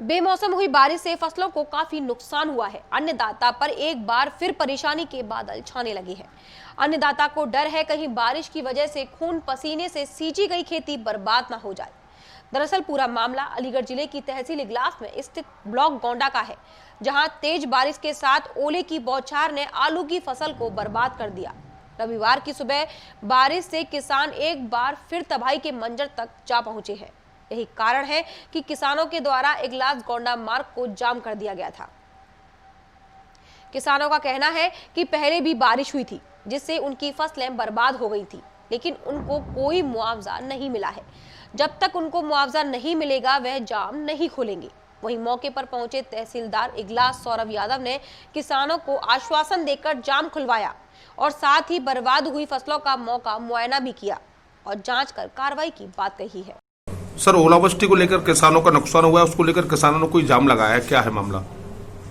बेमौसम हुई बारिश से फसलों को काफी नुकसान हुआ है। अन्नदाता पर एक बार फिर परेशानी के बादल छाने लगे हैं। अन्नदाता को डर है कहीं बारिश की वजह से खून पसीने से सींची गई खेती बर्बाद ना हो जाए। दरअसल पूरा मामला अलीगढ़ जिले की तहसील इगलास में स्थित ब्लॉक गोंडा का है, जहां तेज बारिश के साथ ओले की बौछार ने आलू की फसल को बर्बाद कर दिया। रविवार की सुबह बारिश से किसान एक बार फिर तबाही के मंजर तक जा पहुंचे हैं। यही कारण है कि किसानों के द्वारा इगलास गोंडा मार्ग को जाम कर दिया गया था। किसानों का कहना है कि पहले भी बारिश हुई थी जिससे उनकी फसलें बर्बाद हो गई थी, लेकिन उनको कोई मुआवजा नहीं मिला है। जब तक उनको मुआवजा नहीं मिलेगा वह जाम नहीं खोलेंगे। वहीं मौके पर पहुंचे तहसीलदार इगलास सौरभ यादव ने किसानों को आश्वासन देकर जाम खुलवाया और साथ ही बर्बाद हुई फसलों का मौका मुआयना भी किया और जांच कर कार्रवाई की बात कही है। सर, ओलावृष्टि को लेकर किसानों का नुकसान हुआ है, उसको लेकर किसानों ने कोई जाम लगाया है, क्या है मामला?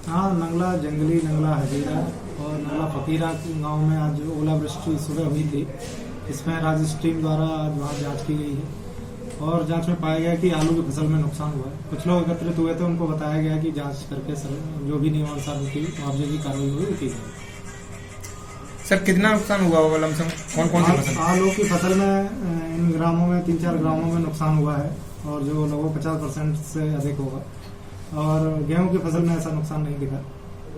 हाँ, नंगला जंगली, नंगला हजीरा और नंगला फकीरा गांव में आज ओलावृष्टि सुबह हुई थी। इसमें राज्य टीम द्वारा आज वहाँ जांच की गई है और जांच में पाया गया कि आलू की फसल में नुकसान हुआ है। कुछ लोग एकत्रित हुए थे, उनको बताया गया कि जांच करके जो भी नियमानुसार मुआवजे की कार्रवाई हुई की जाए। सर, कितना नुकसान हुआ होगा लमसम? कौन सी फसल? आलू की फसल में इन ग्रामों में 3-4 ग्रामों में नुकसान हुआ है और जो लगभग 50% से अधिक होगा। और गेहूं की फसल में ऐसा नुकसान नहीं दिखा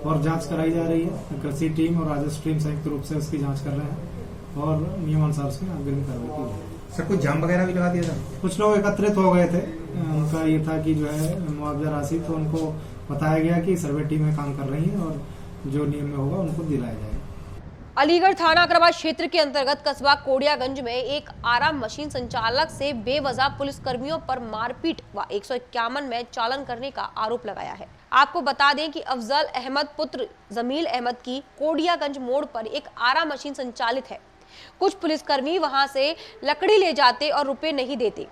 और जांच कराई जा रही है। कृषि टीम और राजस्व टीम संयुक्त रूप से उसकी जांच कर रहे हैं और नियमानुसार उसकी अग्रिम कार्रवाई की जाएगी। सर, कुछ जाम वगैरह भी लगा दिया था? कुछ लोग एकत्रित हो गए थे, उनका ये था कि जो है मुआवजा राशि, तो उनको बताया गया कि सर्वे टीमें काम कर रही है और जो नियम में होगा उनको दिलाया जाएगा। अलीगढ़ थाना अग्रवाल क्षेत्र के अंतर्गत कस्बा कोडियागंज में एक आराम मशीन संचालक से बेवजह पुलिस कर्मियों पर मारपीट व 151 में चालान करने का आरोप लगाया है। आपको बता दें कि अफजल अहमद पुत्र जमील अहमद की कोडियागंज मोड़ पर एक आराम मशीन संचालित है। कुछ पुलिसकर्मी वहां से लकड़ी ले जाते और रुपए नहीं देते।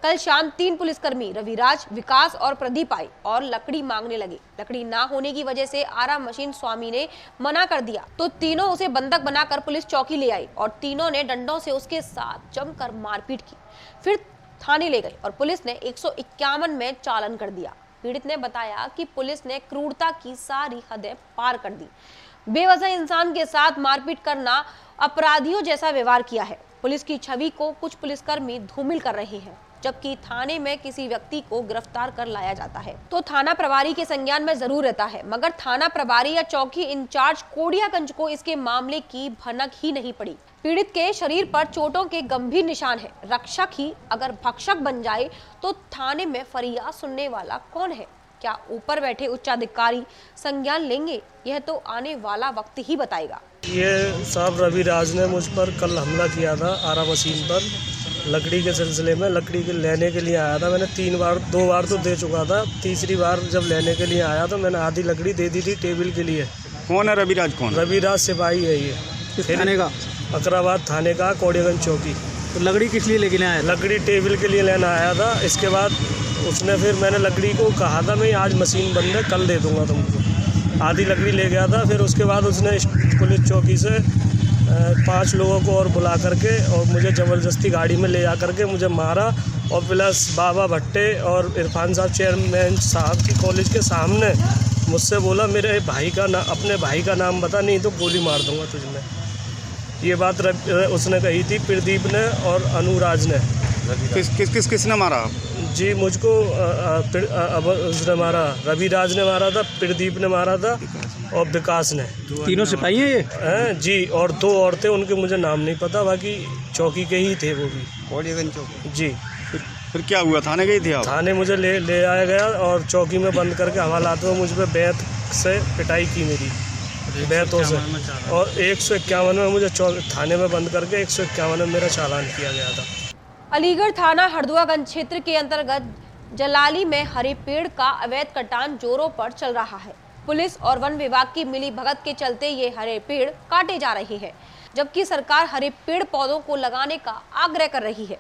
कल शाम 3 पुलिसकर्मी रविराज, विकास और प्रदीप आए और लकड़ी मांगने लगे। लकड़ी ना होने की वजह से आराम मशीन स्वामी ने मना कर दिया तो तीनों उसे बंधक बनाकर पुलिस चौकी ले आई और तीनों ने डंडों से उसके साथ जमकर मारपीट की। फिर थाने ले गए और पुलिस ने 151 में चालान कर दिया। पीड़ित ने बताया कि पुलिस ने क्रूरता की सारी हदें पार कर दी। बेवजह इंसान के साथ मारपीट करना अपराधियों जैसा व्यवहार किया है। पुलिस की छवि को कुछ पुलिसकर्मी धूमिल कर रहे हैं, जबकि थाने में किसी व्यक्ति को गिरफ्तार कर लाया जाता है तो थाना प्रभारी के संज्ञान में जरूर रहता है, मगर थाना प्रभारी या चौकी इंचार्ज कोडियागंज को इसके मामले की भनक ही नहीं पड़ी। पीड़ित के शरीर पर चोटों के गंभीर निशान है। रक्षक ही अगर भक्षक बन जाए तो थाने में फरियाद सुनने वाला कौन है? क्या ऊपर बैठे उच्चाधिकारी संज्ञान लेंगे? यह तो आने वाला वक्त ही बताएगा। ये साहब रविराज ने मुझ पर कल हमला किया था आरा मशीन पर, लकड़ी के सिलसिले में। लकड़ी के लेने के लिए आया था, मैंने 2 बार तो दे चुका था। तीसरी बार जब लेने के लिए आया तो मैंने आधी लकड़ी दे दी थी टेबल के लिए। कौन है रविराज? कौन? रविराज सिपाही है ये। किस थाने का? अकराबाद थाने का, कोडियागंज चौकी। तो लकड़ी किस लिए लेके आया? लकड़ी टेबल के लिए लेना आया था। इसके बाद उसने फिर मैंने लकड़ी को कहा था मैं आज मशीन बंद है, कल दे दूंगा तुमको। आधी लकड़ी ले गया था। फिर उसके बाद उसने पुलिस चौकी से 5 लोगों को और बुला करके और मुझे ज़बरदस्ती गाड़ी में ले जा करके मुझे मारा और प्लस बाबा भट्टे और इरफान साहब चेयरमैन साहब की कॉलेज के सामने मुझसे बोला मेरे भाई का अपने भाई का नाम बता, नहीं तो गोली मार दूंगा तुझमें। ये बात उसने कही थी प्रदीप ने और अनुराज ने। किसने मारा? जी, मुझको उसने मारा, रविराज ने मारा था, प्रदीप ने मारा था और विकास ने। तीनों सिपाही हैं ये? जी, और 2 औरतें, उनके मुझे नाम नहीं पता, बाकी चौकी के ही थे वो भी। कोडियागंज चौकी? जी। फिर क्या हुआ? थाने गई थी आप? थाने मुझे ले आया गया और चौकी में बंद करके हवालात में मुझ पर बैत से पिटाई की मेरी, बैतों से। और 151 में मुझे थाने में बंद करके 151 में मेरा चालान किया गया था। अलीगढ़ थाना हरदुआगंज क्षेत्र के अंतर्गत जलाली में हरे पेड़ का अवैध कटान जोरों पर चल रहा है। पुलिस और वन विभाग की मिली भगत के चलते ये हरे पेड़ काटे जा रहे हैं, जबकि सरकार हरे पेड़ पौधों को लगाने का आग्रह कर रही है।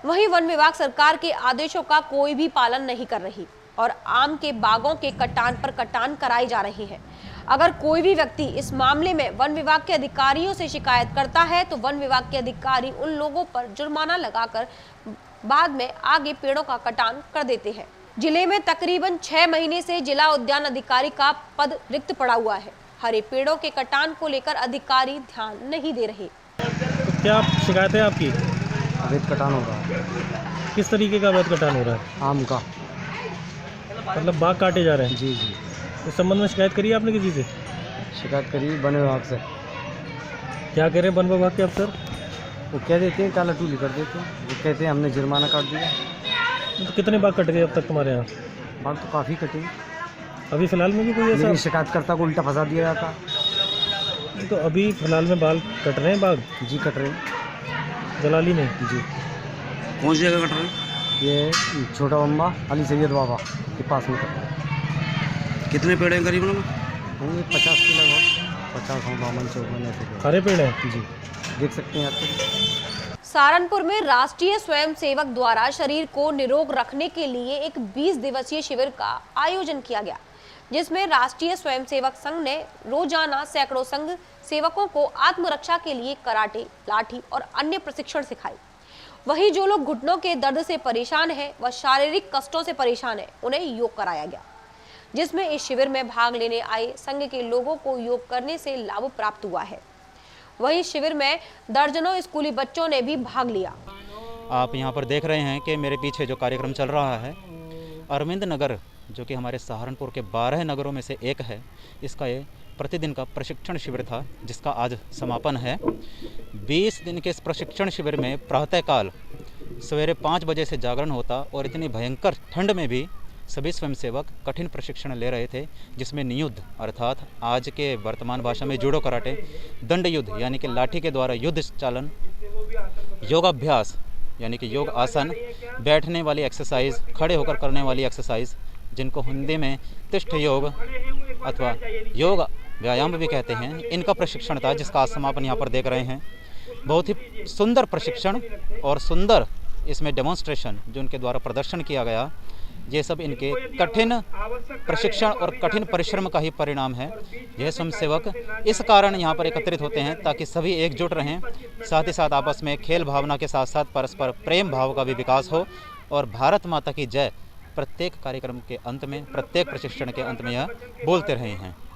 वहीं वन विभाग सरकार के आदेशों का कोई भी पालन नहीं कर रही और आम के बागों के कटान पर कटान कराई जा रही है। अगर कोई भी व्यक्ति इस मामले में वन विभाग के अधिकारियों से शिकायत करता है तो वन विभाग के अधिकारी उन लोगों पर जुर्माना लगाकर बाद में आगे पेड़ों का कटान कर देते हैं। जिले में तकरीबन 6 महीने से जिला उद्यान अधिकारी का पद रिक्त पड़ा हुआ है। हरे पेड़ों के कटान को लेकर अधिकारी ध्यान नहीं दे रहे। तो क्या शिकायत है आपकी? अवैध कटान हो रहा है। किस तरीके का अवैध कटान हो रहा है? आम का। मतलब बाग काटे जा रहे हैं? जी जी। इस संबंध में शिकायत करी है आपने किसी से? शिकायत करी वन विभाग से। क्या कह रहे हैं वन विभाग के अफसर? वो कह देते हैं काला टूली कर देते हैं। वो कहते हैं हमने जुर्माना काट दिया। तो कितने बाग कट गए अब तक तुम्हारे यहाँ? बाग तो काफ़ी कटे, अभी फिलहाल में भी कोई ऐसा? लेकिन शिकायतकर्ता को उल्टा फंसा दिया जाता। तो अभी फिलहाल में बाल कट रहे हैं बाग? जी कट रहे हैं। जलाली में? जी। कौन सी जगह कट रहे हैं? ये छोटा बम्बा अली सैयद बाबा के पास में कट रहा है। कितने पेड़ हैं करीबन में? होंगे 50 के लगभग, 50 हों 52 54 ऐसे। हरे पेड़ हैं? जी देख सकते हैं आप। सहारनपुर में राष्ट्रीय स्वयंसेवक द्वारा शरीर को निरोग रखने के लिए एक 20 दिवसीय शिविर का आयोजन किया गया, जिसमें राष्ट्रीय स्वयंसेवक संघ ने रोजाना सैकड़ों संघ सेवकों को आत्मरक्षा के लिए कराटे, लाठी और अन्य प्रशिक्षण सिखाए। वहीं जो लोग घुटनों के दर्द से परेशान हैं व शारीरिक कष्टों से परेशान हैं, उन्हें योग कराया गया, जिसमें इस शिविर में भाग लेने आए संघ के लोगों को योग करने से लाभ प्राप्त हुआ है। वहीं शिविर में दर्जनों स्कूली बच्चों ने भी भाग लिया। आप यहाँ पर देख रहे हैं कि मेरे पीछे जो कार्यक्रम चल रहा है, अरविंद नगर जो कि हमारे सहारनपुर के 12 नगरों में से एक है, इसका ये प्रतिदिन का प्रशिक्षण शिविर था, जिसका आज समापन है। 20 दिन के इस प्रशिक्षण शिविर में प्रातःकाल सवेरे 5 बजे से जागरण होता और इतनी भयंकर ठंड में भी सभी स्वयंसेवक कठिन प्रशिक्षण ले रहे थे, जिसमें नियुद्ध अर्थात आज के वर्तमान भाषा में जूडो कराटे, दंड युद्ध यानी कि लाठी के द्वारा युद्ध चालन, योगाभ्यास यानी कि योग आसन, बैठने वाली एक्सरसाइज, खड़े होकर करने वाली एक्सरसाइज, जिनको हिंदी में तिष्ठ योग अथवा योग व्यायाम भी कहते हैं, इनका प्रशिक्षण था, जिसका आज समापन यहाँ पर देख रहे हैं। बहुत ही सुंदर प्रशिक्षण और सुंदर इसमें डेमोन्स्ट्रेशन जो उनके द्वारा प्रदर्शन किया गया, ये सब इनके कठिन प्रशिक्षण और कठिन परिश्रम का ही परिणाम है। यह स्वयंसेवक इस कारण यहाँ पर एकत्रित होते हैं ताकि सभी एकजुट रहें, साथ ही साथ आपस में खेल भावना के साथ साथ परस्पर प्रेम भाव का भी विकास हो और भारत माता की जय प्रत्येक कार्यक्रम के अंत में, प्रत्येक प्रशिक्षण के अंत में यह बोलते रहे हैं।